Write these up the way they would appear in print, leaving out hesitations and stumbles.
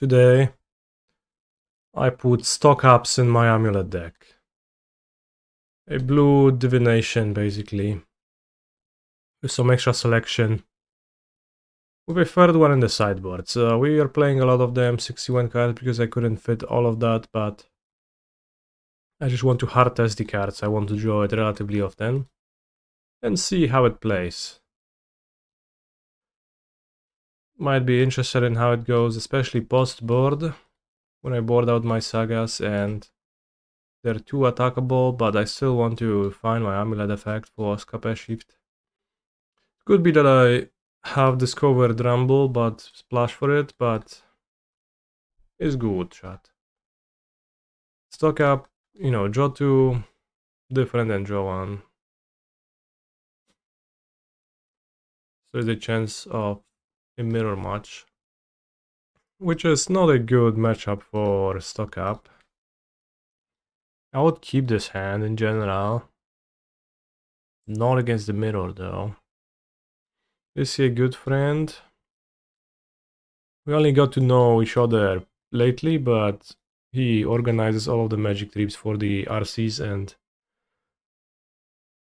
Today I put stock ups in my Amulet deck. A blue divination basically, with some extra selection, with a third one in the sideboard. So we are playing a lot of them, 61 cards, because I couldn't fit all of that, but I just want to hard test the cards. I want to draw it relatively often and see how it plays. Might be interested in how it goes, especially post-board, when I board out my sagas and they're too attackable, but I still want to find my Amulet effect for Scapeshift. Could be that I have discovered Rumble, but splash for it, but it's good, chat. Stock up, draw 2, different than draw 1. So there's a chance of a mirror match, which is not a good matchup for stock up. I would keep this hand in general. Not against the mirror though. Is he a good friend? We only got to know each other lately, but he organizes all of the magic trips for the RCs and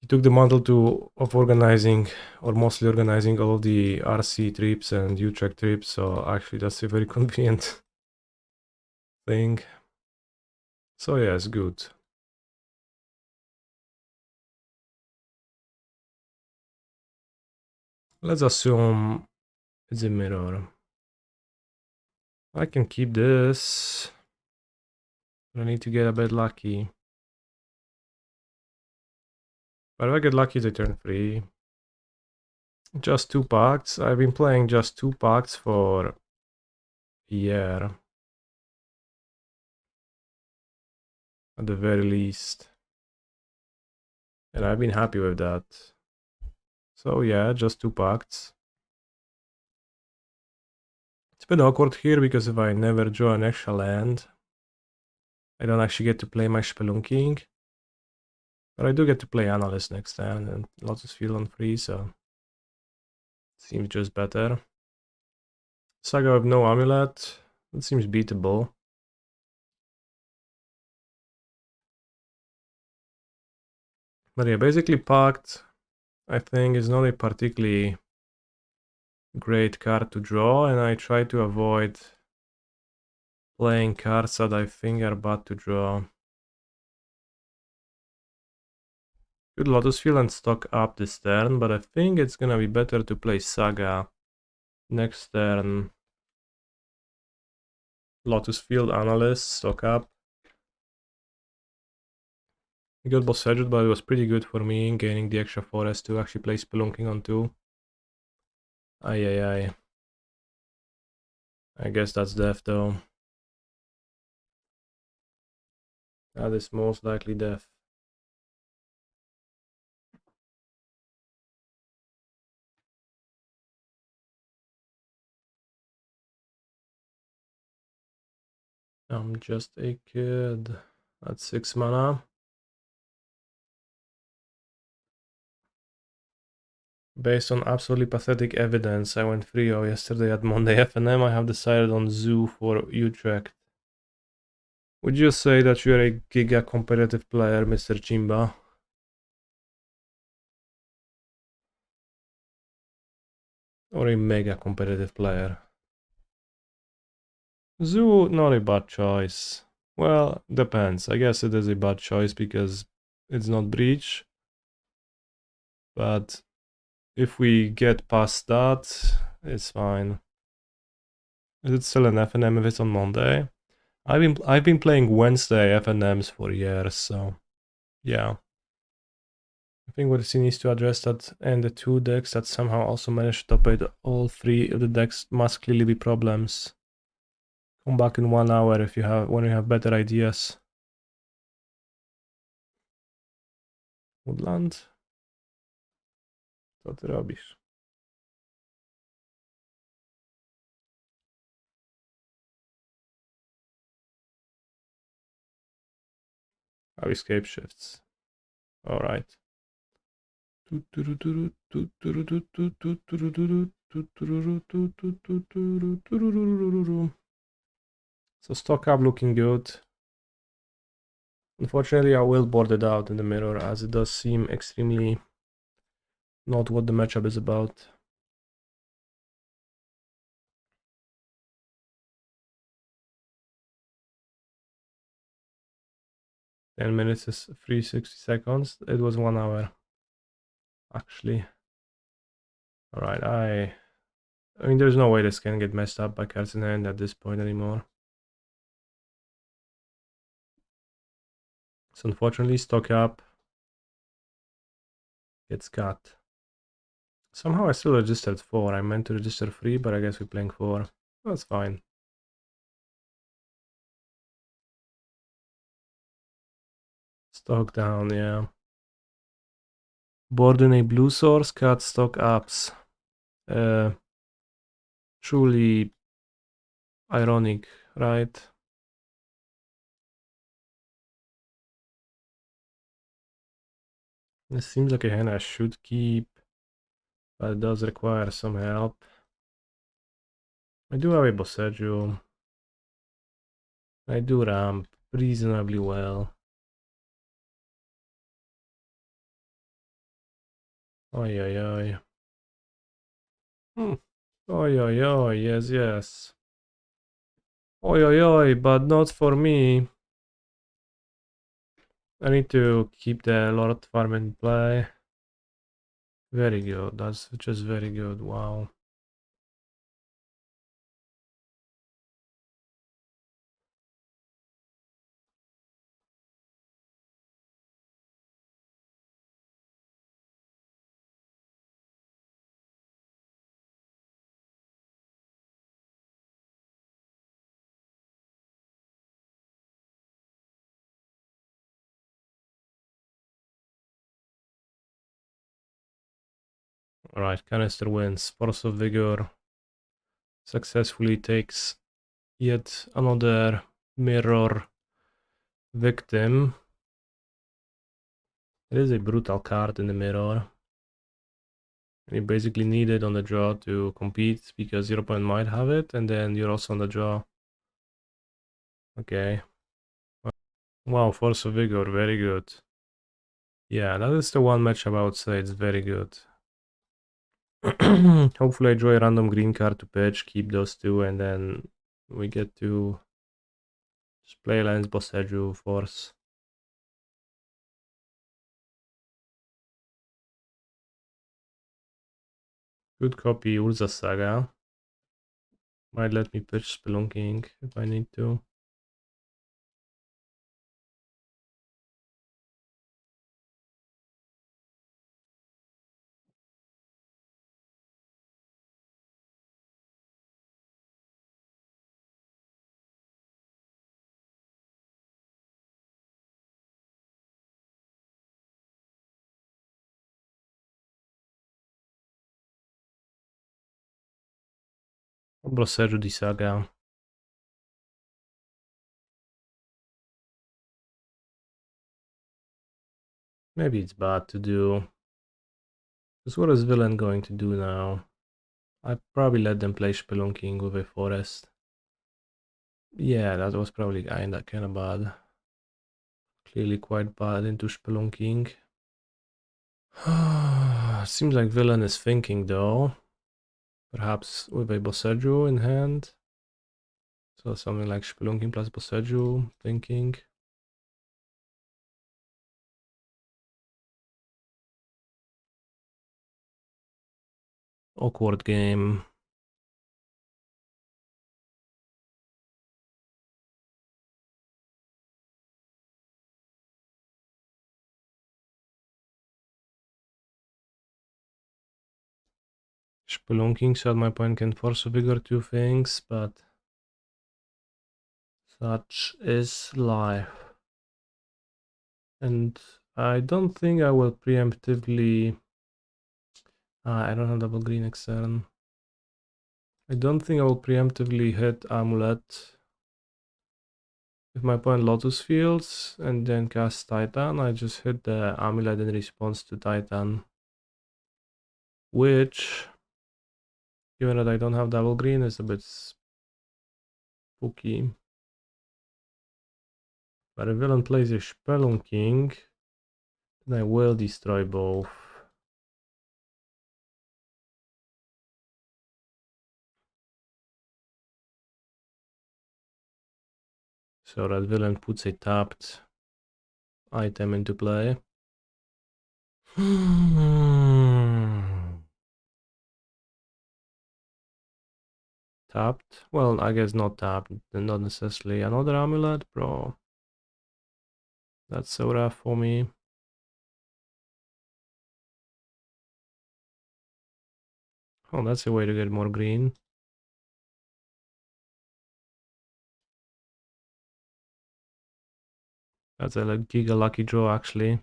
he took the mantle of organizing, or mostly organizing, all of the RC trips and Utrecht trips, so actually that's a very convenient thing. So yeah, it's good. Let's assume it's a mirror. I can keep this. I need to get a bit lucky. But if I get lucky, they turn 3. Just 2 pacts. I've been playing just 2 pacts for a year. At the very least. And I've been happy with that. So yeah, just 2 pacts. It's a bit awkward here because if I never draw an extra land, I don't actually get to play my Spelunking. But I do get to play Analyst next turn and Lotus Field on 3, so seems just better. Saga with no Amulet, it seems beatable. But yeah, basically Pact, I think, is not a particularly great card to draw, and I try to avoid playing cards that I think are bad to draw. Could Lotus Field and stock up this turn, but I think it's gonna be better to play Saga next turn. Lotus Field, Analyst, stock up. I got Boseiju, but it was pretty good for me, gaining the extra forest to actually play Spelunking on 2. Ay. I guess that's death though. That is most likely death. I'm just a kid. That's 6 mana. Based on absolutely pathetic evidence, I went 3-0 yesterday at Monday FNM. I have decided on Zoo for Utrecht. Would you say that you're a giga competitive player, Mr. Chimba? Or a mega competitive player? Zoo, not a bad choice. Well, depends. I guess it is a bad choice because it's not Breach. But if we get past that, it's fine. Is it still an FNM if it's on Monday? I've been playing Wednesday FNMs for years, so yeah. I think what he needs to address that, and the 2 decks that somehow also managed to top 8 all 3 of the decks must clearly be problems. Come back in 1 hour if you have when you have better ideas. Woodland? Co ty robisz? Oh, escape shifts. Alright. So stock up looking good. Unfortunately, I will board it out in the mirror as it does seem extremely not what the matchup is about. Ten minutes is 360 seconds. It was 1 hour, actually. All right, I mean, there's no way this can get messed up by cards in hand at this point anymore. So unfortunately, stock up gets cut. Somehow I still registered 4. I meant to register 3, but I guess we're playing 4. That's fine. Stock down, yeah. Board in a blue source, cut stock ups. Truly ironic, right? It seems like a hand I should keep, but it does require some help. I do have a Boseiju. I do ramp reasonably well. Oi, oi, oi. Oi, oi, oi, yes, yes. Oi, oi, oi, but not for me. I need to keep the Lotus Farm in play. Very good, that's just very good, wow. Alright, Canister wins. Force of Vigor successfully takes yet another mirror victim. It is a brutal card in the mirror. And you basically need it on the draw to compete because your opponent might have it, and then you're also on the draw. Okay. Wow, Force of Vigor, very good. Yeah, that is the one matchup I would say it's very good. Hopefully I draw a random green card to pitch, keep those two, and then we get to just play lands Boseiju, Force. Good copy, Urza Saga. Might let me pitch Spelunking if I need to. Boseiju the Saga. Maybe it's bad to do. Because what is Villain going to do now? I probably let them play Spelunking with a Forest. Yeah, that was probably kinda bad. Clearly quite bad into Spelunking. Seems like Villain is thinking though. Perhaps with a Boseiju in hand. So something like Spelunking plus Boseiju, thinking. Awkward game. Spelunking, so my opponent can Force of Vigor 2 things, but such is life. And I don't think I will preemptively... I don't have double green extern. I don't think I will preemptively hit Amulet. If my opponent Lotus Fields and then cast Titan, I just hit the Amulet in response to Titan. Which, given that I don't have double green, is a bit spooky. But if villain plays a Spelunking, then I will destroy both. So that villain puts a tapped item into play. Tapped? Well, I guess not tapped, not necessarily. Another amulet, bro. That's so rough for me. Oh, that's a way to get more green. That's a giga lucky draw, actually.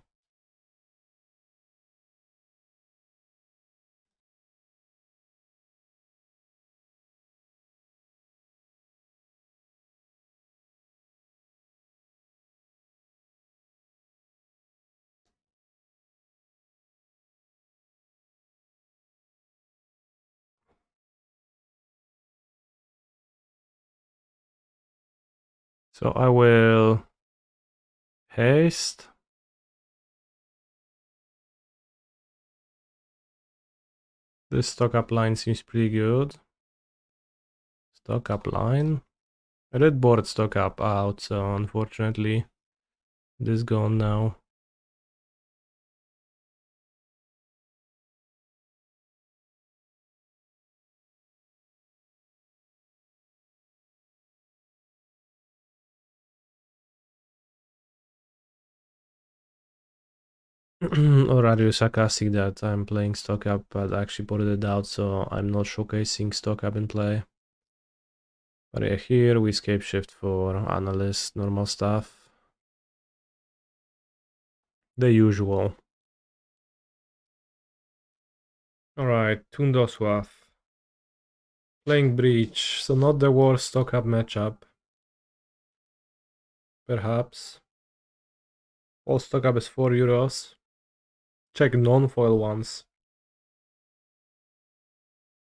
So I will haste. This stock up line seems pretty good. Stock up line. I did board stock up out, so unfortunately, this gone now. Or are you sarcastic that I'm playing stock up, but actually boarded it out, so I'm not showcasing stock up in play? But yeah, here we Scapeshift for analyst, normal stuff. The usual. Alright, Tundoswath. Playing Breach, so not the worst stock up matchup. Perhaps. All stock up is 4 euros. Check non-foil ones.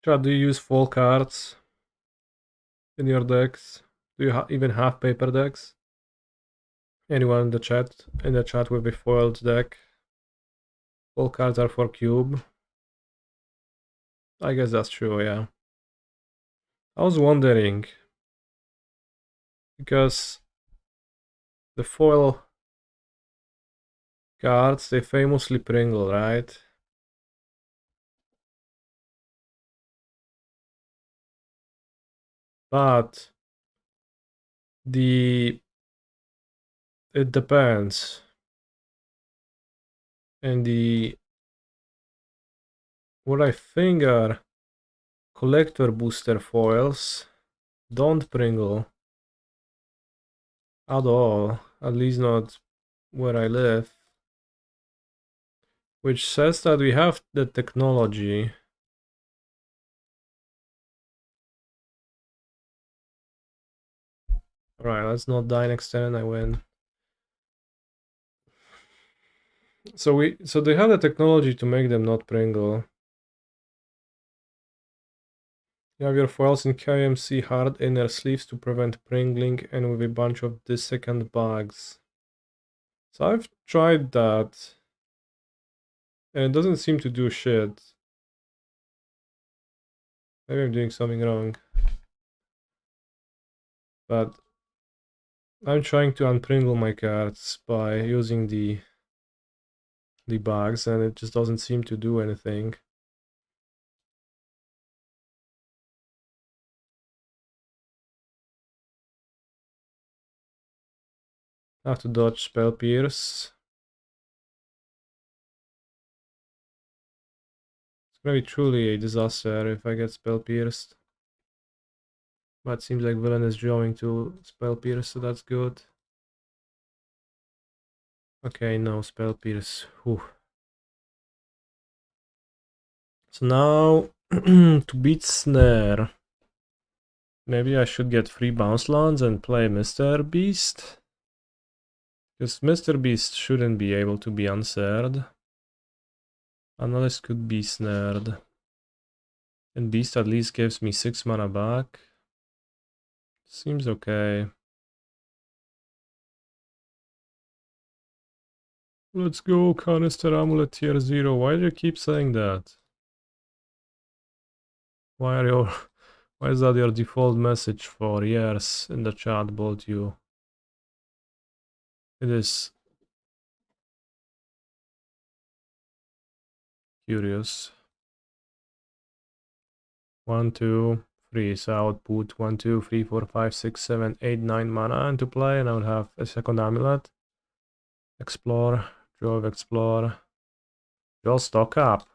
Chat, do you use foil cards in your decks? Do you even have paper decks? Anyone in the chat? In the chat with a foiled deck? Foil cards are for cube. I guess that's true, yeah. I was wondering, because the foil cards, they famously Pringle, right? But it depends. And what I think are collector booster foils don't Pringle at all, at least not where I live. Which says that we have the technology. Alright, let's not die next turn, I win. So they have the technology to make them not Pringle. You have your foils in KMC hard inner sleeves to prevent Pringling and with a bunch of dissecant bugs. So I've tried that. And it doesn't seem to do shit. Maybe I'm doing something wrong. But I'm trying to unpringle my cards by using the bugs, and it just doesn't seem to do anything. I have to dodge Spell Pierce. It's gonna be truly a disaster if I get Spell Pierced. But it seems like villain is drawing to Spell Pierce, so that's good. Okay, no Spell Pierce. Whew. So now to beat Snare. Maybe I should get 3 bounce lands and play Mr. Beast. Because Mr. Beast shouldn't be able to be unsnared. Analyst could be snared. And Beast at least gives me 6 mana back. Seems okay. Let's go, Canister Amulet tier 0. Why do you keep saying that? Why is that your default message for years in the chat, Bojuka? It is curious. 1, 2, 3. So I would put 1, 2, 3, 4, 5, 6, 7, 8, 9 mana into play, and I would have a second amulet. Explore, draw, explore. Draw, stock up.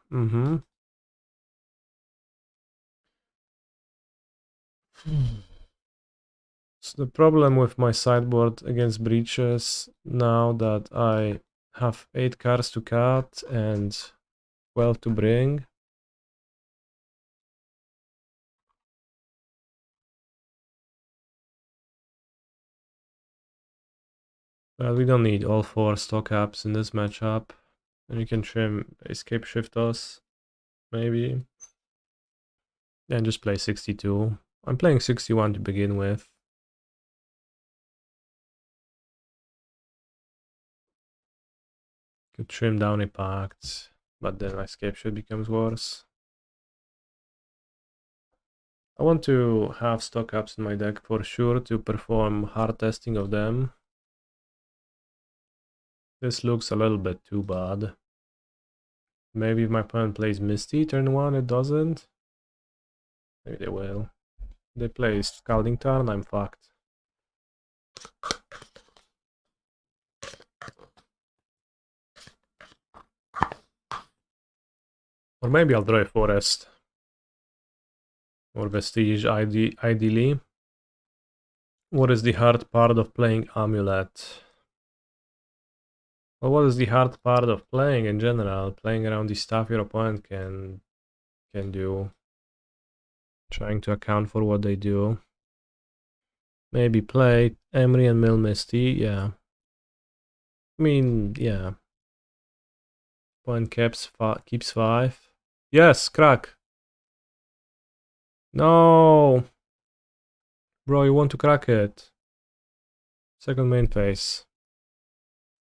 So the problem with my sideboard against breaches now that I have 8 cards to cut and 12 to bring. But we don't need all 4 stock ups in this matchup. And you can trim Scapeshift us, maybe. And just play 62. I'm playing 61 to begin with. Could trim down a Pact, but then my Scapeshift becomes worse. I want to have stock ups in my deck for sure to perform hard testing of them. This looks a little bit too bad. Maybe if my opponent plays Misty turn 1, it doesn't. Maybe they will. They play Scalding Tarn, I'm fucked. Or maybe I'll draw a Forest. Or Vestige, ideally. What is the hard part of playing Amulet? Well, what is the hard part of playing in general? Playing around the stuff your opponent can do. Trying to account for what they do. Maybe play Emry and Mill Misty, yeah. I mean, yeah. Opponent keeps 5. Yes, crack. No! Bro, you want to crack it. Second main phase.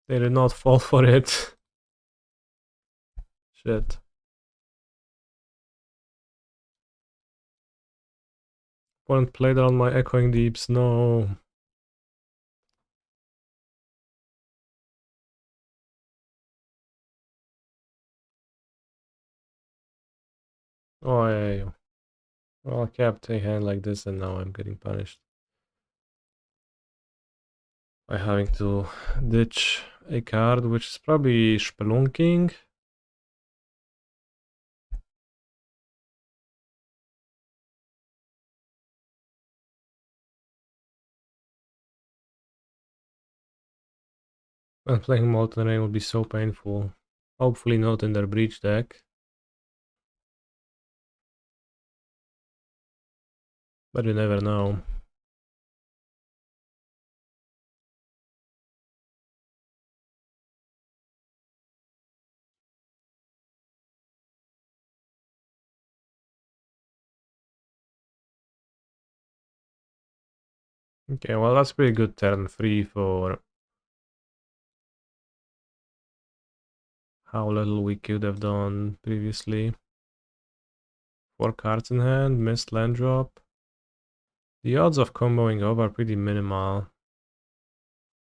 They did not fall for it. Shit. Opponent played around my Echoing Deeps, no. Oh, yeah. Well, I kept a hand like this and now I'm getting punished. By having to ditch a card, which is probably Spelunking. And playing Molten Rain will be so painful. Hopefully not in their Breach deck. But you never know. Okay, well that's pretty good turn 3 for how little we could have done previously. 4 cards in hand, missed land drop. The odds of comboing Ouphe are pretty minimal.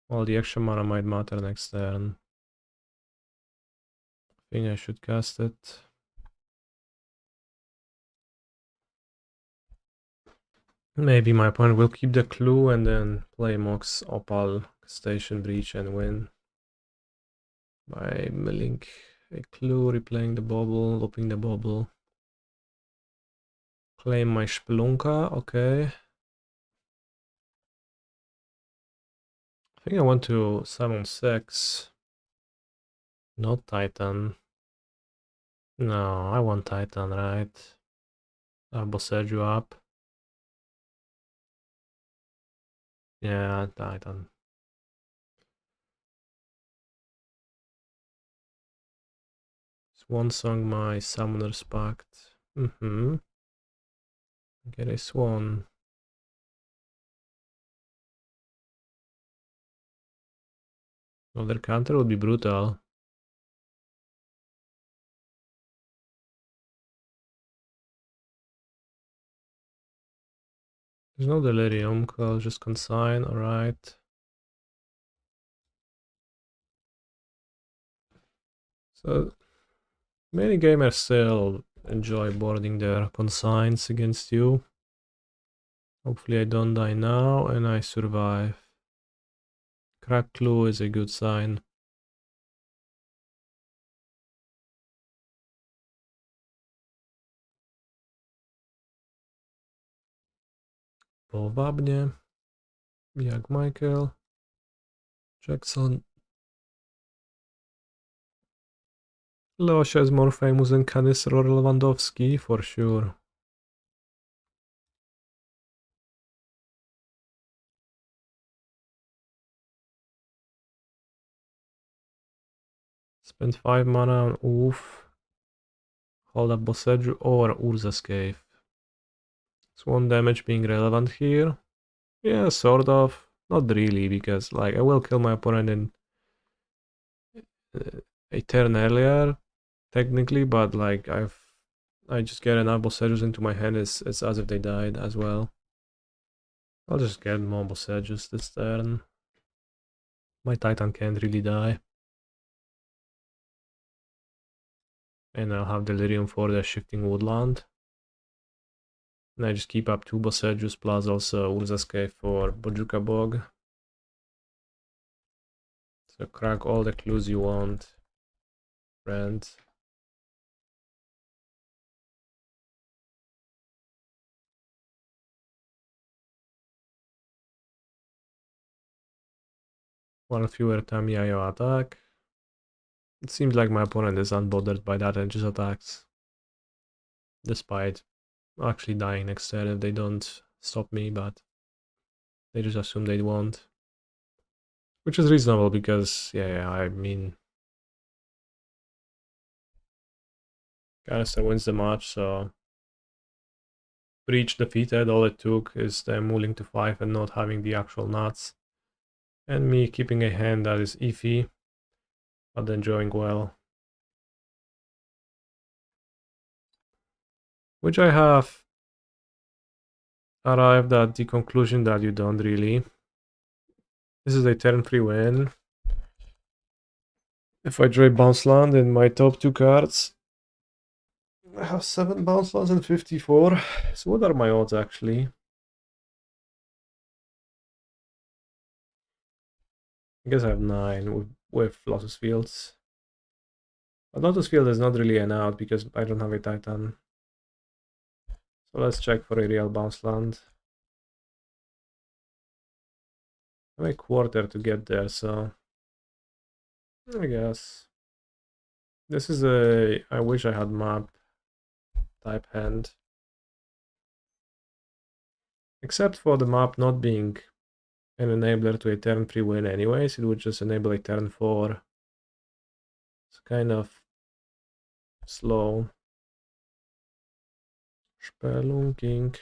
Well, the extra mana might matter next turn. I think I should cast it. Maybe my opponent will keep the clue and then play Mox Opal Station Breach and win. By milling a clue, replaying the bubble, looping the bubble. Claim my Spelunka, okay. I think I want to summon 6. Not Titan. No, I want Titan, right? Boseiju up. Yeah, Titan. Swan Song my Summoner's Pact. Get a Swan. Another counter would be brutal. There's no delirium, I'll just consign, alright. So many gamers still enjoy boarding their consigns against you. Hopefully I don't die now and I survive. Crack clue is a good sign. Powabnie. Jak Michael Jackson. Leosia is more famous than Canister or Lewandowski, for sure. Spend 5 mana on Ouphe. Hold up Boseiju or Urza Scapeshift. Is 1 damage being relevant here? Yeah, sort of. Not really, because like I will kill my opponent in a turn earlier, technically, but like I just get enough Boseijus into my hand, it's as if they died as well. I'll just get more Boseijus this turn. My Titan can't really die. And I'll have Delirium for the Shifting Woodland. And I just keep up 2 Boseijus plus also Urza's Cave for Bojuka Bog. So crack all the clues you want, friend. One fewer Tamiyayo attack. It seems like my opponent is unbothered by that and just attacks. Despite actually dying next turn if they don't stop me, but they just assume they won't. Which is reasonable because, yeah, I mean... Canister wins the match, so... Breach defeated, all it took is them mulling to 5 and not having the actual nuts. And me keeping a hand that is iffy, but enjoying well. Which I have arrived at the conclusion that you don't really. This is a turn 3 win. If I draw bounce land in my top 2 cards, I have 7 bounce lands and 54. So what are my odds actually? I guess I have 9 with Lotus Fields. But Lotus Field is not really an out because I don't have a Titan. So let's check for a real bounce land. I have a quarter to get there, so I guess. This is a I wish I had map type hand. Except for the map not being an enabler to a turn 3 win anyways, it would just enable a turn 4. It's kind of slow. Spelunking.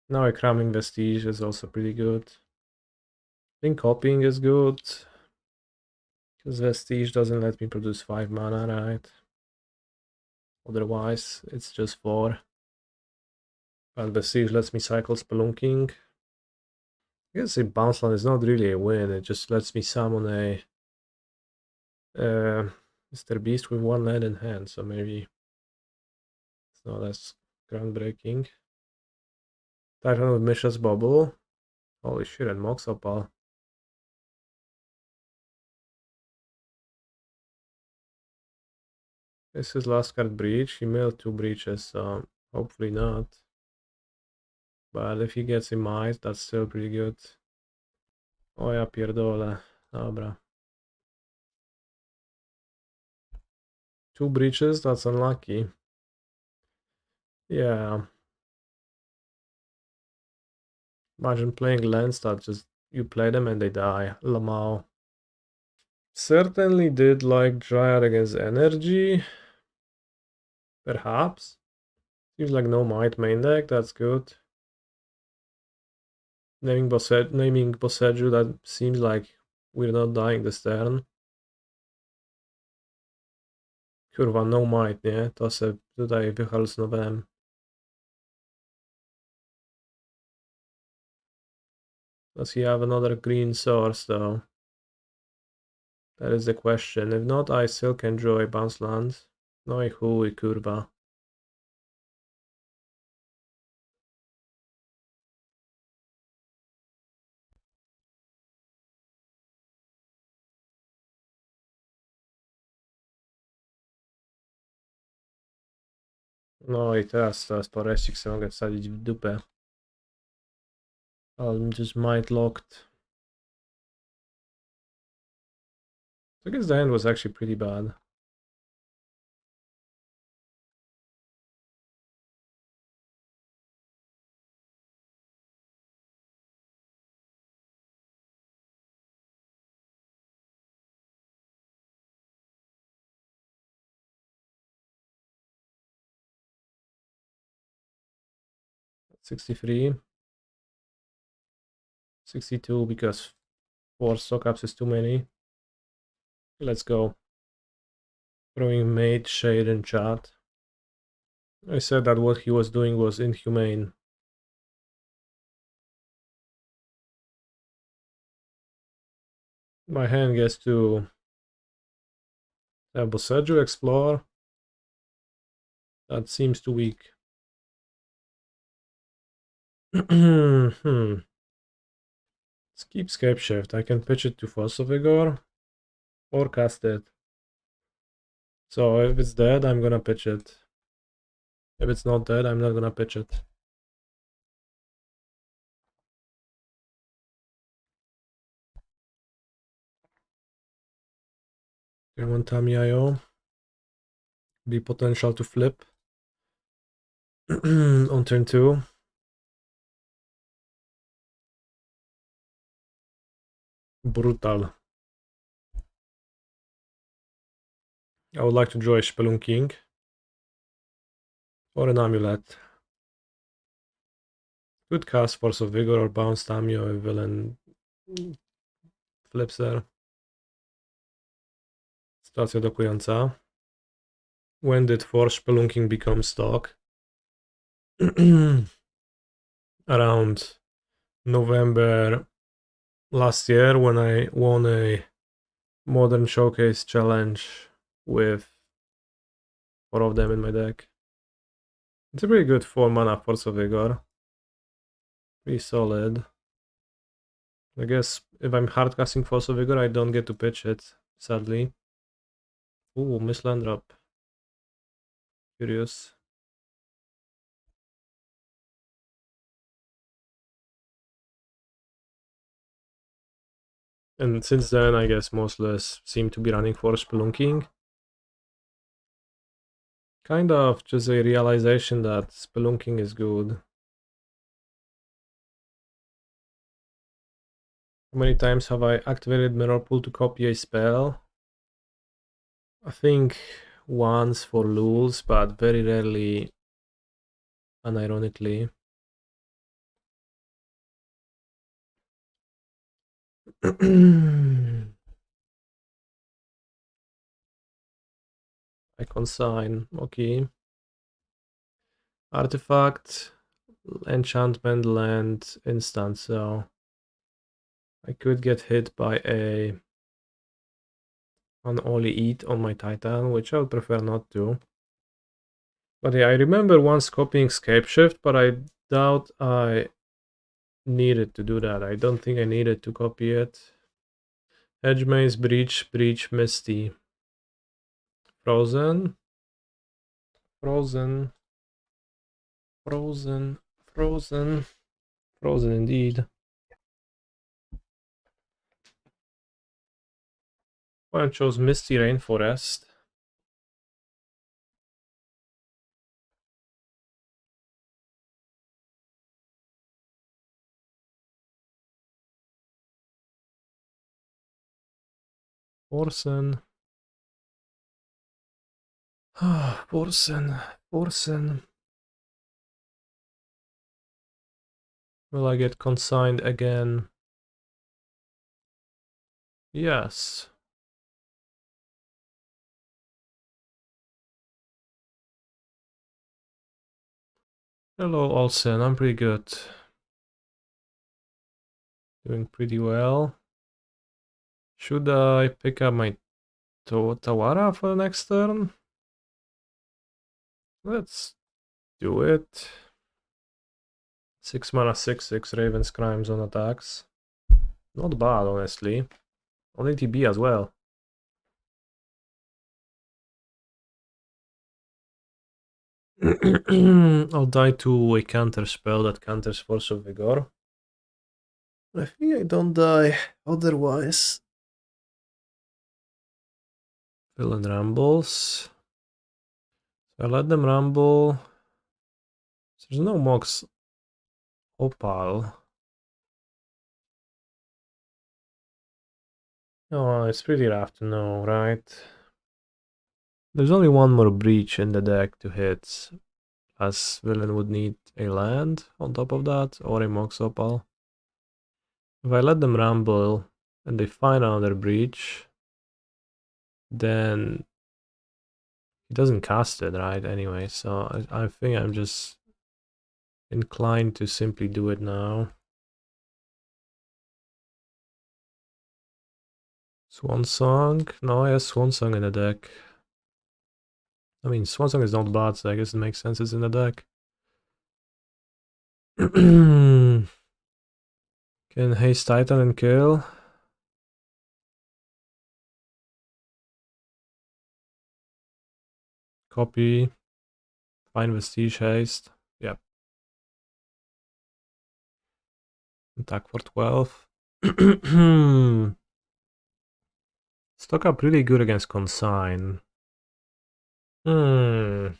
Now a Crumbling Vestige is also pretty good. I think copying is good. Because Vestige doesn't let me produce 5 mana, right? Otherwise, it's just 4. But Vestige lets me cycle Spelunking. I guess a bounce land is not really a win, it just lets me summon a Mr. Beast with 1 land in hand, so maybe it's not as groundbreaking. Titan with Mishra's Bubble. Holy shit, and Mox Opal. This is last card breach. He milled 2 breaches, so hopefully not. But if he gets a might, that's still pretty good. Oh ja pierdolę. Dobra. 2 breaches, that's unlucky. Yeah. Imagine playing lands that just you play them and they die. Lamau. Certainly did like Dryad against Energy. Perhaps. Seems like no might main deck, that's good. Naming Boseiju, that seems like we're not dying this turn. Kurwa, no might, nie? To se tutaj wyhalucynowałem. Does he have another green source though? That is the question. If not, I still can draw a bounce land. No i chuj, kurwa. No i teraz poresik sobie mogę wsadzić w dupę. I'm just might locked. I guess the end was actually pretty bad. $63. $62 because 4 stock-ups is too many. Let's go. Throwing Mate, Shade in chat. I said that what he was doing was inhumane. My hand gets to have Boseiju explore. That seems too weak. Let's keep Scapeshift. I can pitch it to Force of Vigor or cast it. So if it's dead, I'm gonna pitch it. If it's not dead, I'm not gonna pitch it. Turn 1 Tamiyo. Be potential to flip. On turn 2. Brutal. I would like to draw a Spelunking. Or an Amulet. Could cast Force of Vigor or bounce Tamiyo if villain flips there. Sytuacja dokująca. When did Force Spelunking become stock? Around November last year when I won a Modern Showcase challenge with 4 of them in my deck. It's a pretty good 4 mana Force of Vigor. Pretty solid. I guess if I'm hardcasting Force of Vigor, I don't get to pitch it, sadly. Ooh, miss land drop. Curious. And since then, I guess most less seem to be running for Spelunking. Kind of just a realization that Spelunking is good. How many times have I activated Mirrorpool to copy a spell? I think once for lulz, but very rarely unironically. I consign, okay. Artifact, enchantment, land, instant, so I could get hit by an Only Eat on my Titan, which I would prefer not to. But yeah, I remember once copying Scapeshift, but I doubt I needed to do that. I don't think I needed to copy it. Hedge Maze, Breach, Breach, Misty. Frozen. Frozen. Frozen. Frozen. Frozen indeed. I chose Misty Rainforest. Forsen. Forsen. Forsen. Will I get consigned again? Yes. Hello, Olsen. I'm pretty good. Doing pretty well. Should I pick up my Otawara for the next turn? Let's do it. 6 mana, 6/6 Raven's Crimes on attacks. Not bad, honestly. On ATB as well. I'll die to a counter spell that counters Force of Vigor. I think I don't die otherwise. Villain rambles. So I let them ramble. There's no Mox Opal. Oh, it's pretty rough to know, right? There's only one more breach in the deck to hit, as villain would need a land on top of that, or a Mox Opal. If I let them ramble and they find another breach, then he doesn't cast it, right? Anyway, so I think I'm just inclined to simply do it now. Swan Song? No, I have Swan Song in the deck. I mean, Swan Song is not bad, so I guess it makes sense it's in the deck. Can haste Titan and kill? Copy. Find Vestige haste. Yep. Attack for 12. Stock up really good against Consign. I'm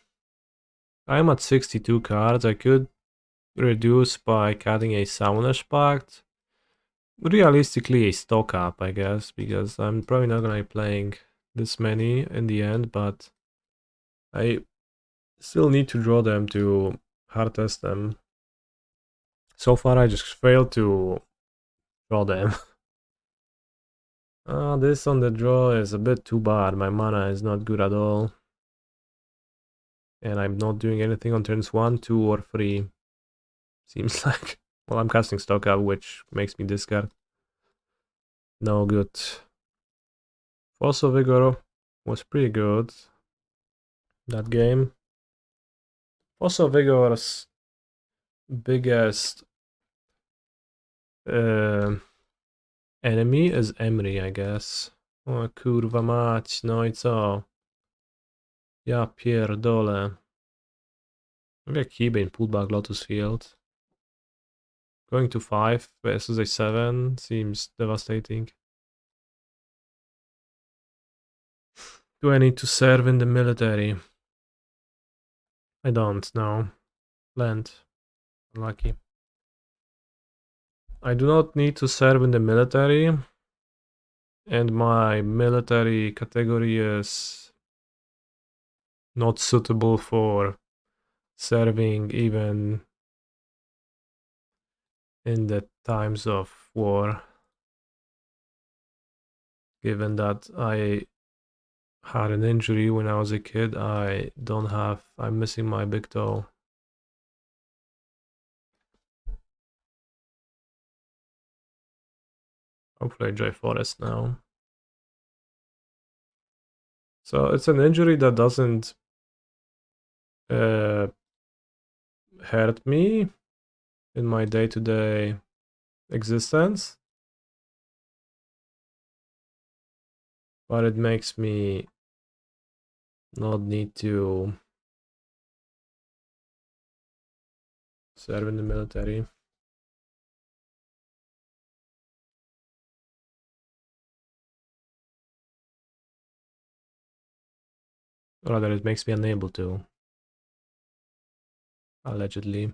at 62 cards. I could reduce by cutting a Summoner's Pact. Realistically, a stock up, I guess, because I'm probably not gonna be playing this many in the end, but I still need to draw them to hard test them. So far, I just failed to draw them. This on the draw is a bit too bad. My mana is not good at all. And I'm not doing anything on turns 1, 2, or 3. Seems like... Well, I'm casting stock up, which makes me discard. No good. Force of Vigor was pretty good that game. Force of Vigor's biggest enemy is Emry, I guess. O kurwa mać, no i co? Ja pierdolę. Maybe a Keybane pulled back Lotus Field. Going to 5 versus a 7 seems devastating. Do I need to serve in the military? I don't, no. Land. Lucky. I do not need to serve in the military. And my military category is not suitable for serving even in the times of war. Given that I had an injury when I was a kid, I'm missing my big toe. Hopefully I enjoy Forest now. So it's an injury that doesn't hurt me in my day-to-day existence, but it makes me not need to serve in the military. Or rather, it makes me unable to. Allegedly.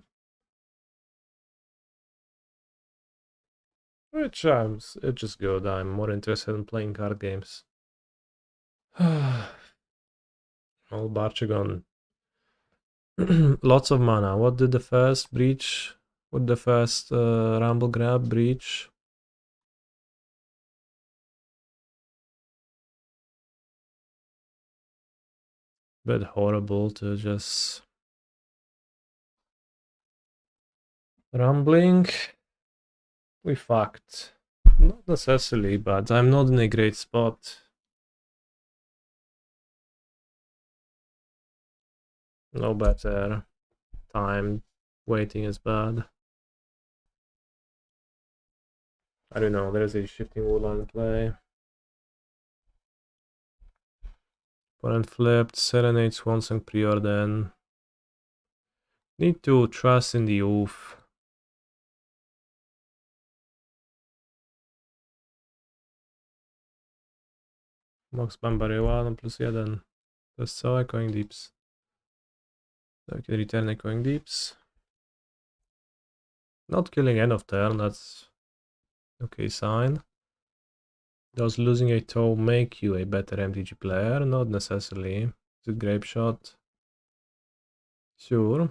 Which it's just good. I'm more interested in playing card games. Old Barchagon. Lots of mana. What did the first breach? Put the first rumble grab, breach. Bit horrible to just rumbling. We fucked. Not necessarily, but I'm not in a great spot. No better time. Waiting is bad. I don't know, there's a Shifting Woodland play. Opponent flipped, Serenade, Swansong, Preordain. Need to trust in the Ouphe. Max Bambarewa, +1. To jest całe Echoing Deeps. So I can return Echoing Deeps. Not killing end of turn, that's okay sign. Does losing a toe make you a better MTG player? Not necessarily. Is it Grape Shot? Sure.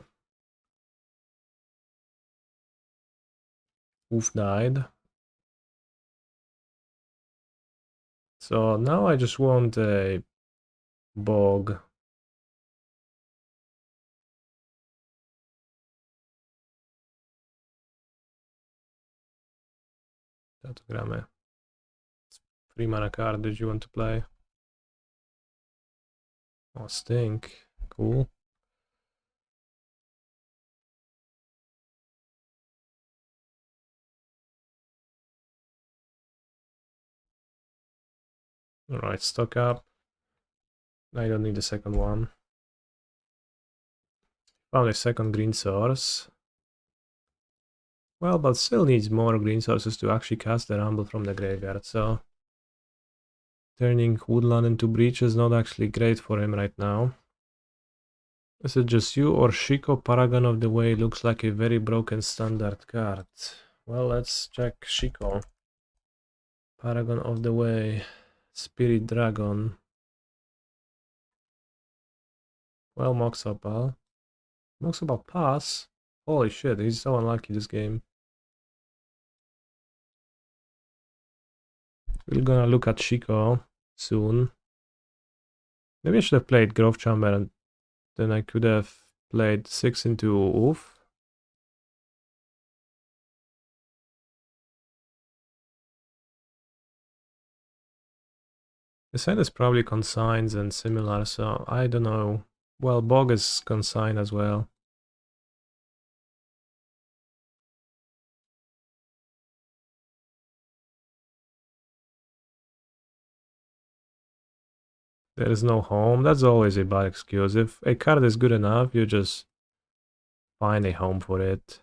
Ouphe died. So now I just want a Bog. Datogramy. 3 mana card, did you want to play? Oh, stink. Cool. Alright, stock up. I don't need the second one. Found a second green source. Well, but still needs more green sources to actually cast the Rumble from the graveyard, so turning Woodland into Breach is not actually great for him right now. Is it just you or Shiko? Paragon of the Way looks like a very broken standard card. Well, let's check Shiko. Paragon of the Way. Spirit Dragon. Well, Moxopal. Moxopal pass? Holy shit, he's so unlucky this game. We're gonna look at Shiko soon. Maybe I should have played Grove Chamber and then I could have played 6 into Ouphe. The side is probably consigns and similar, so I don't know. Well, Bog is consigned as well. There is no home. That's always a bad excuse. If a card is good enough, you just find a home for it.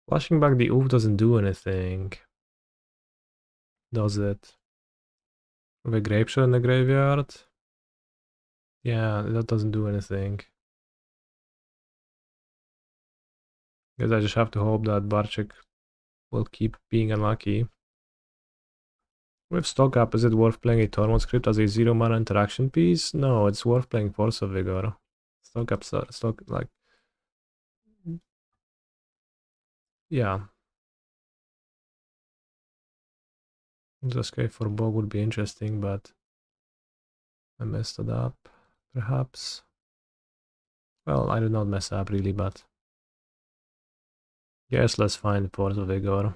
Flashing back the Ouphe doesn't do anything. Does it? With a Grape Shot in the graveyard? Yeah, that doesn't do anything. Guess I just have to hope that Barczyk will keep being unlucky. With stock up, is it worth playing a Tormod script as a 0 mana interaction piece? No, it's worth playing Force of Vigor. Stock up, stock, like... Yeah. Just escape for Bog would be interesting, but I messed it up, perhaps. Well, I did not mess up really, but... Yes, let's find Force of Vigor.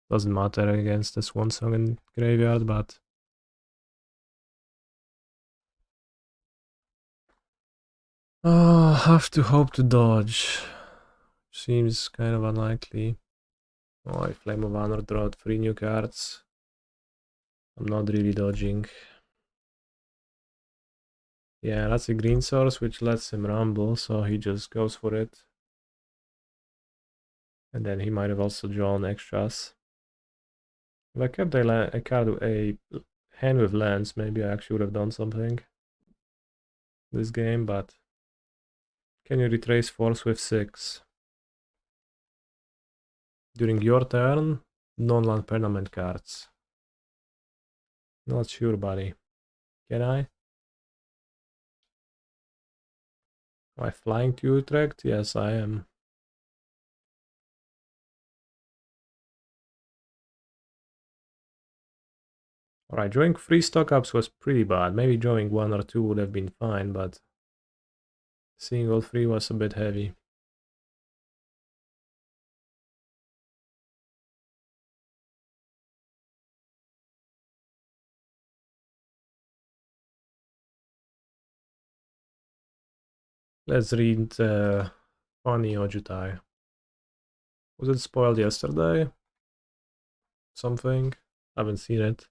Doesn't matter against the Swansong in graveyard, but... Have to hope to dodge. Seems kind of unlikely. Oh, I Flame of Honor drawed 3 new cards. I'm not really dodging. Yeah, that's a green source, which lets him rumble, so he just goes for it. And then he might have also drawn extras. If I kept a card with a hand with lands, maybe I actually would have done something this game, but... Can you retrace force with 6? During your turn? non-land permanent cards. Not sure, buddy. Can I? Am I flying to Utrecht? Yes, I am. Alright, drawing 3 stock ups was pretty bad. Maybe drawing 1 or 2 would have been fine, but seeing all 3 was a bit heavy. Let's read Funny Ojutai. Was it spoiled yesterday? Something? Haven't seen it.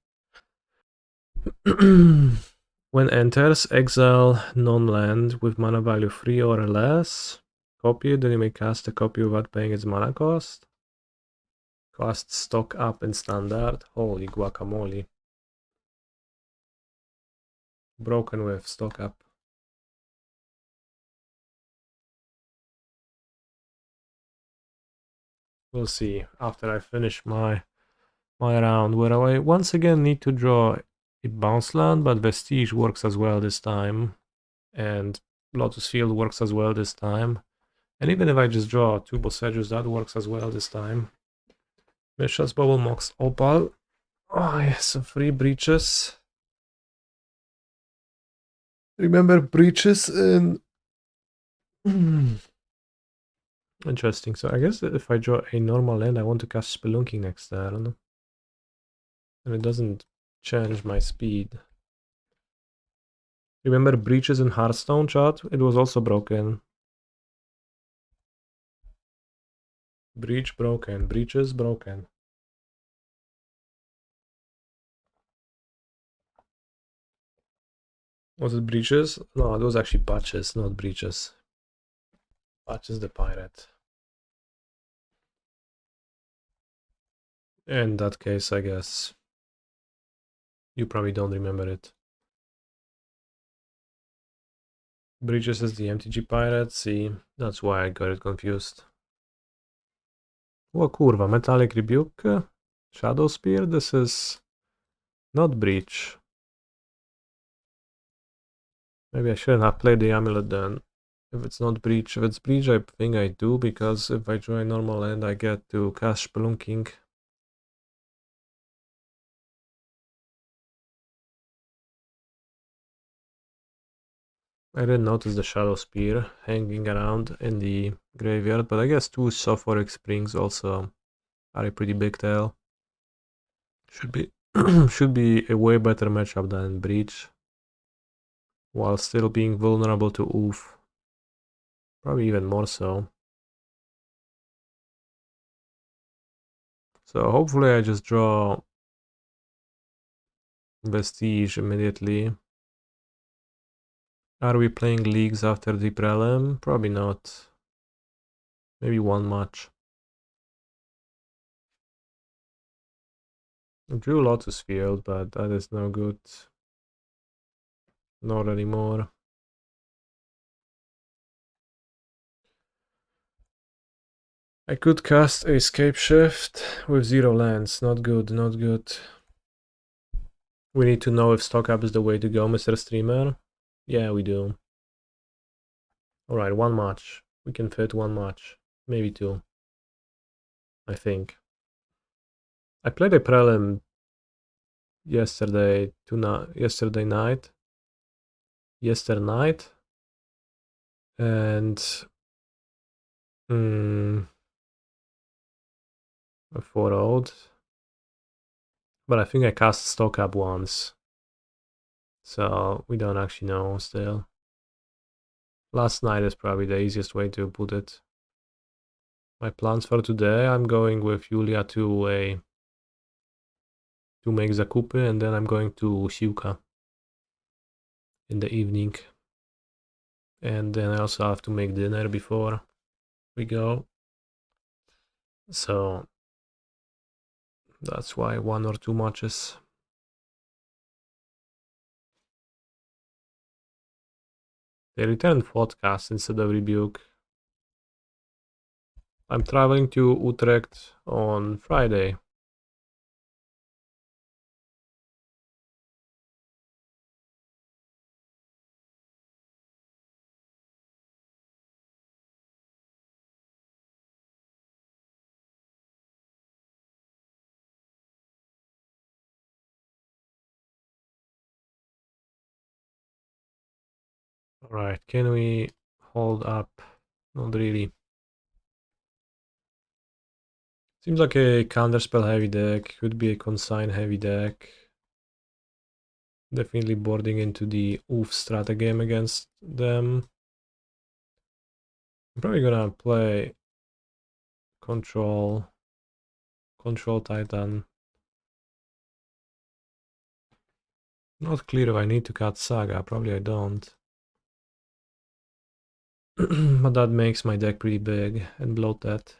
When enters, exile non-land with mana value 3 or less. Copy it, then you may cast a copy without paying its mana cost. Cast stock up in standard. Holy guacamole. Broken with stock up. We'll see after I finish my round, where I once again need to draw a bounce land, but Vestige works as well this time, and Lotus Field works as well this time. And even if I just draw 2 Boseijus, that works as well this time. Mishra's Bubble, Mox Opal. Oh yes, some free breaches. Remember breaches in... Interesting, so I guess if I draw a normal land, I want to cast Spelunking next turn. And it doesn't change my speed. Remember breaches in Hearthstone, chat? It was also broken. Breach broken, breaches broken. Was it breaches? No, it was actually patches, not breaches. Patches the pirate. In that case, I guess you probably don't remember it. Breaches is the MTG pirate, see, that's why I got it confused. Oh kurwa, Metallic Rebuke, Shadow Spear, this is not breach. Maybe I shouldn't have played the amulet then. If it's not breach, if it's breach, I think I do, because if I draw a normal land, I get to cast Spelunking. I didn't notice the Shadow Spear hanging around in the graveyard, but I guess 2 Sophoric Springs also are a pretty big tail. Should be should be a way better matchup than Breach, while still being vulnerable to Ouphe. Probably even more so. So hopefully I just draw Vestige immediately. Are we playing leagues after the Prelim? Probably not. Maybe 1 match. I drew Lotus Field, but that is no good. Not anymore. I could cast a Scapeshift with 0 lands. Not good, not good. We need to know if stock up is the way to go, Mr. Streamer. Yeah, we do. Alright, 1 match. We can fit 1 match. Maybe 2. I think. I played a Prelim yesterday night. And... I 4-0'd. But I think I cast stock up once. So we don't actually know still. Last night is probably the easiest way to put it. My plans for today, I'm going with Julia to make zakupy, and then I'm going to Siłka in the evening. And then I also have to make dinner before we go. So that's why 1 or 2 matches. They returned podcast instead of Rebuke. I'm traveling to Utrecht on Friday. Alright, can we hold up? Not really. Seems like a counterspell heavy deck, could be a consign heavy deck. Definitely boarding into the Ouphe strata game against them. I'm probably gonna play Control Titan. Not clear if I need to cut Saga, probably I don't. But that makes my deck pretty big and bloated.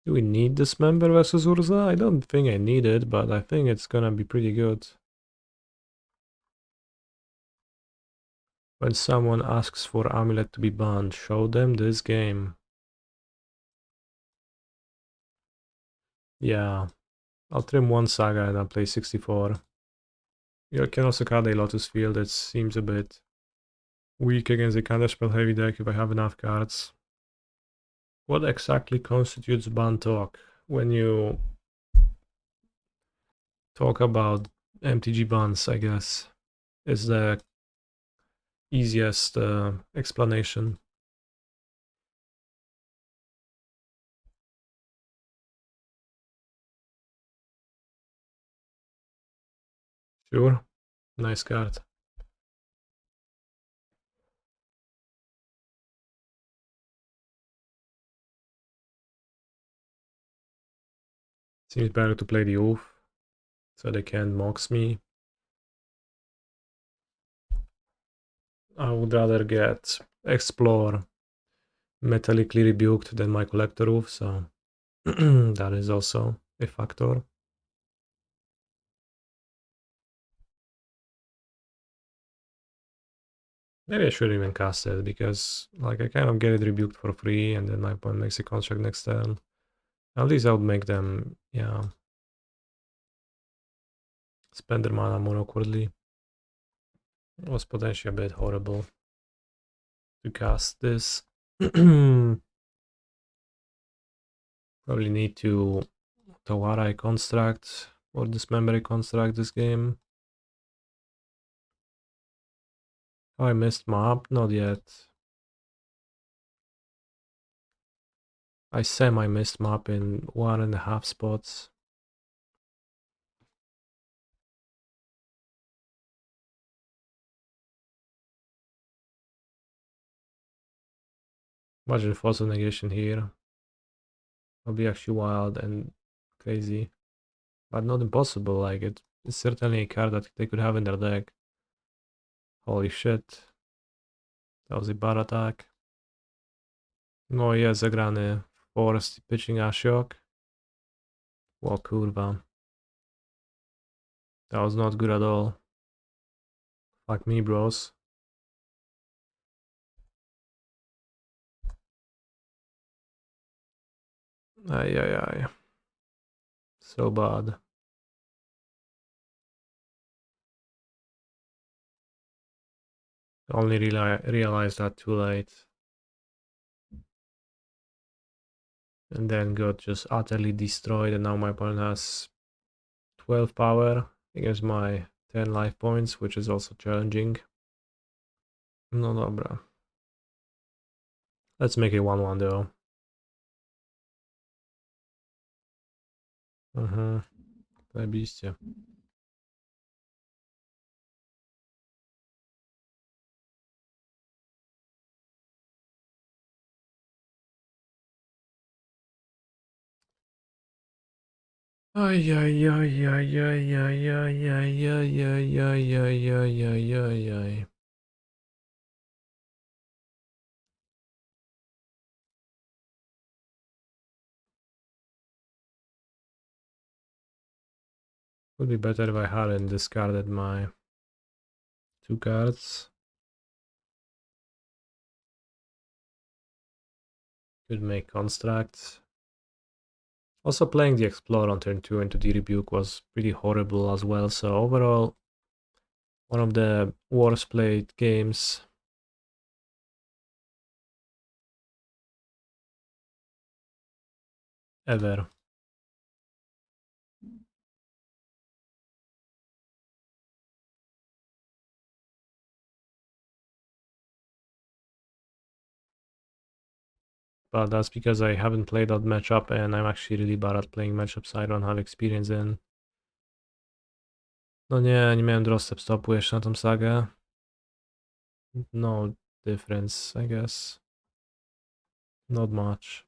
Do we need Dismember versus Urza? I don't think I need it, but I think it's gonna be pretty good. When someone asks for Amulet to be banned, show them this game. Yeah, I'll trim one Saga and I'll play 64. You can also cut a Lotus Field, it seems a bit weak against a counterspell heavy deck if I have enough cards. What exactly constitutes ban talk? When you talk about MTG bans, I guess, is the easiest explanation. Sure, nice card. Seems better to play the Ouphe, so they can't mox me. I would rather get Explore metallically rebuked than my Collector Ouphe, so that is also a factor. Maybe I should even cast it, because like I kind of get it rebuked for free and then my opponent makes a construct next turn. At least I would make them, yeah, spend their mana more awkwardly. It was potentially a bit horrible to cast this. Probably need to Otawara a construct or dismember a construct this game. Oh, I missed map? Not yet. I semi-missed map in 1.5 spots. Imagine Force of Negation here. That'll be actually wild and crazy. But not impossible, like it's certainly a card that they could have in their deck. Holy shit. That was a bad attack. No, yeah, zagrany Forest pitching Ashiok. Wow, kurwa. That was not good at all. Fuck me, bros. Ay, ay, ay. So bad. Only realized that too late. And then got just utterly destroyed, and now my opponent has 12 power against my 10 life points, which is also challenging. No dobra. Let's make it 1-1 though. Zajebiście. Aj, aj, aj, aj, aj, aj, aj, aj, aj, aj, aj, aj, aj, aj, aj, aj. Would be better if I hadn't discarded my 2 cards. Could make constructs. Also playing the Explorer on turn 2 into the Rebuke was pretty horrible as well, so overall one of the worst played games. Ever. But that's because I haven't played that matchup and I'm actually really bad at playing matchups I don't have experience in. No nie miałem dropstep stopu jeszcze na tą sagę. No difference, I guess. Not much.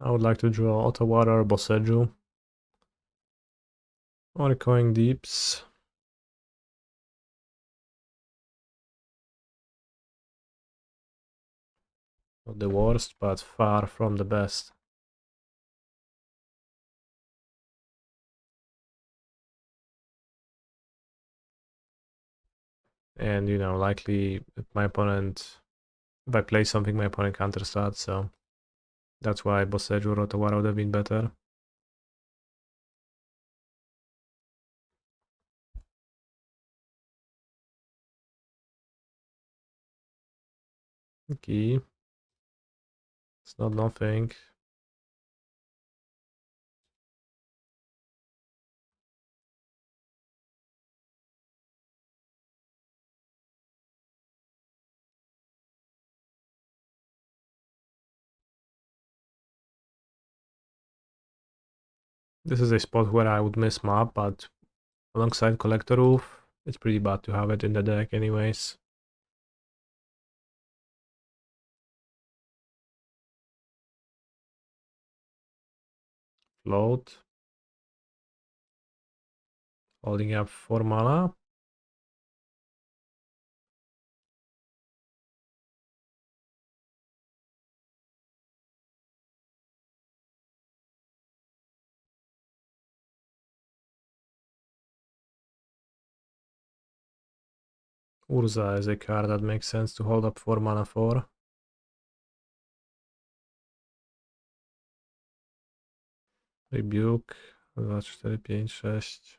I would like to draw Otawara or Boseiju. Or Going Deeps. Not the worst, but far from the best. And you know, likely if my opponent, if I play something, my opponent counters that, so that's why Boseiju or Otawara would have been better. Okay. It's not nothing. This is a spot where I would miss map, but alongside Collector Ouphe, it's pretty bad to have it in the deck anyways. Float. Holding up 4 mana. Urza is a card that makes sense to hold up 4 mana for. Rebuke. 2, 4, 5, 6.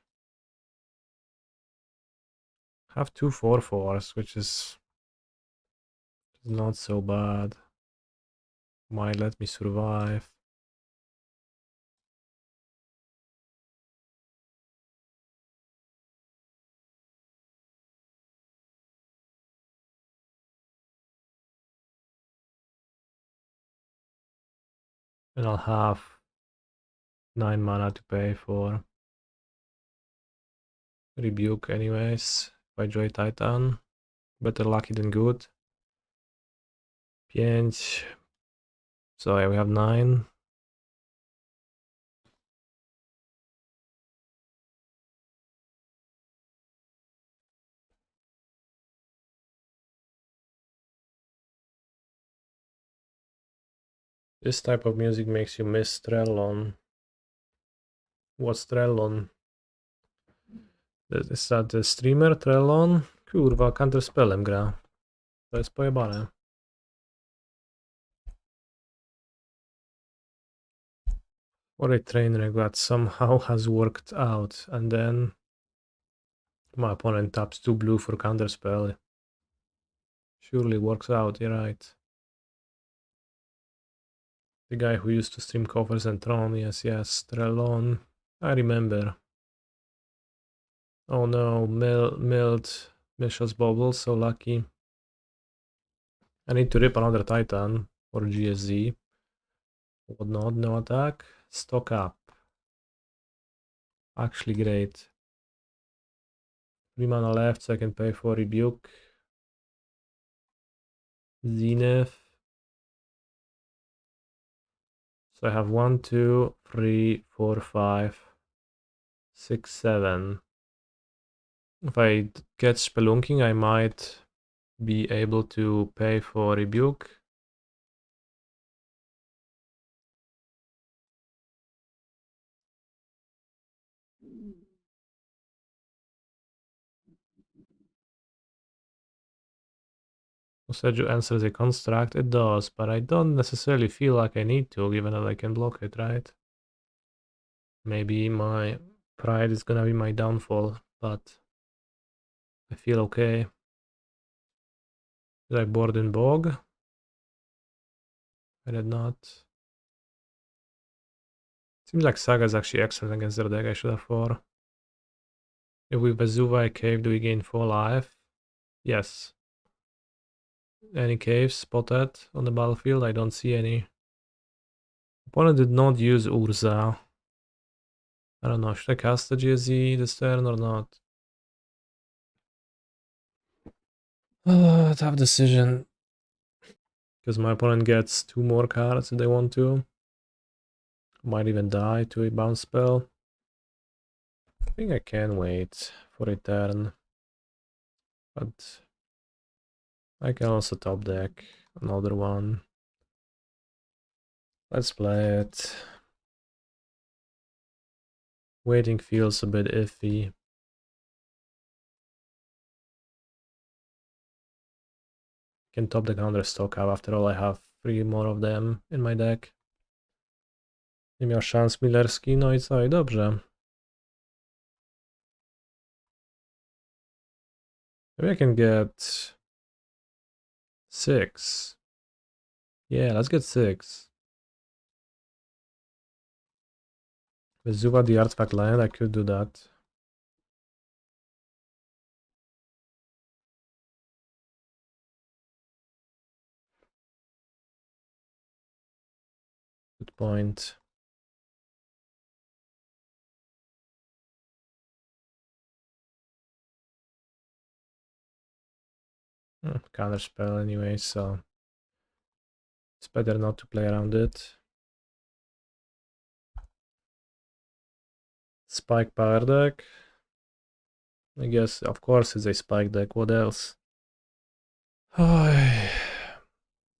Have 2 4/4s, which is not so bad. Might let me survive. And I'll have 9 mana to pay for Rebuke anyways. If I join Titan. Better lucky than good. 5. So yeah, we have 9. This type of music makes you miss Trellon. What's Trellon? Is that the streamer Trellon? Kurwa, counterspellem gra. To jest pojebane. Or a train wreck that somehow has worked out, and then my opponent taps 2 blue for counterspell. Surely works out, you're right. The guy who used to stream Coffers and Tron, yes, Trellon. I remember. Oh no, milled Mishra's Bubble, so lucky. I need to rip another Titan or GSZ. Whatnot, no attack. Stock up. Actually great. 3 mana left, so I can pay for Rebuke. Zenith. So I have 1, 2, 3, 4, 5, 6, 7. If I get Spelunking, I might be able to pay for Rebuke. Boseiju answers a construct. It does, but I don't necessarily feel like I need to, given that I can block it, right? Maybe my Pride is gonna be my downfall, but I feel okay. Did I board in Bog? I did not. Seems like Saga is actually excellent against their deck. I should have 4. If we Vesuva a cave, do we gain 4 life? Yes. Any caves spotted on the battlefield? I don't see any. Opponent did not use Urza. I don't know, should I cast the GSZ this turn or not? Tough decision. Because my opponent gets 2 more cards if they want to. Might even die to a bounce spell. I think I can wait for a turn. But I can also top deck another one. Let's play it. Waiting feels a bit iffy. Can top the counter stock up. After all, I have 3 more of them in my deck. Nie miał szans Millerski, no i co? I dobrze. Maybe I can get 6. Yeah, let's get 6. Vesuva the artifact land, I could do that. Good point. Counter spell anyway, so it's better not to play around it. Spike power deck. I guess, of course, it's a spike deck. What else?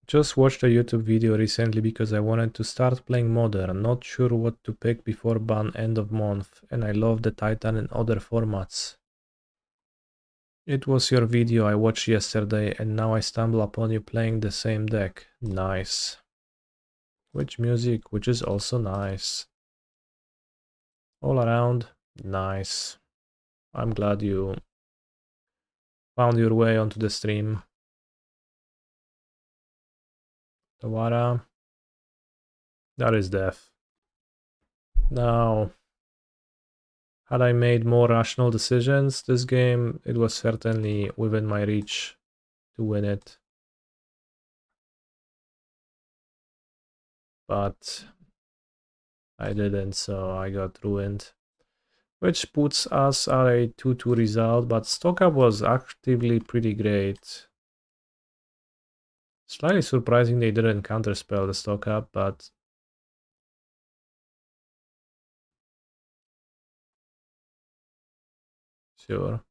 Just watched a YouTube video recently because I wanted to start playing Modern, not sure what to pick before ban end of month, and I love the Titan and other formats. It was your video I watched yesterday and now I stumble upon you playing the same deck. Nice. Which music, which is also nice. All around, nice. I'm glad you found your way onto the stream. Otawara. That is death. Now, had I made more rational decisions this game, it was certainly within my reach to win it. But I didn't, so I got ruined. Which puts us at a 2-2 result, but stock up was actively pretty great. Slightly surprising they didn't counterspell the stock up, but sure.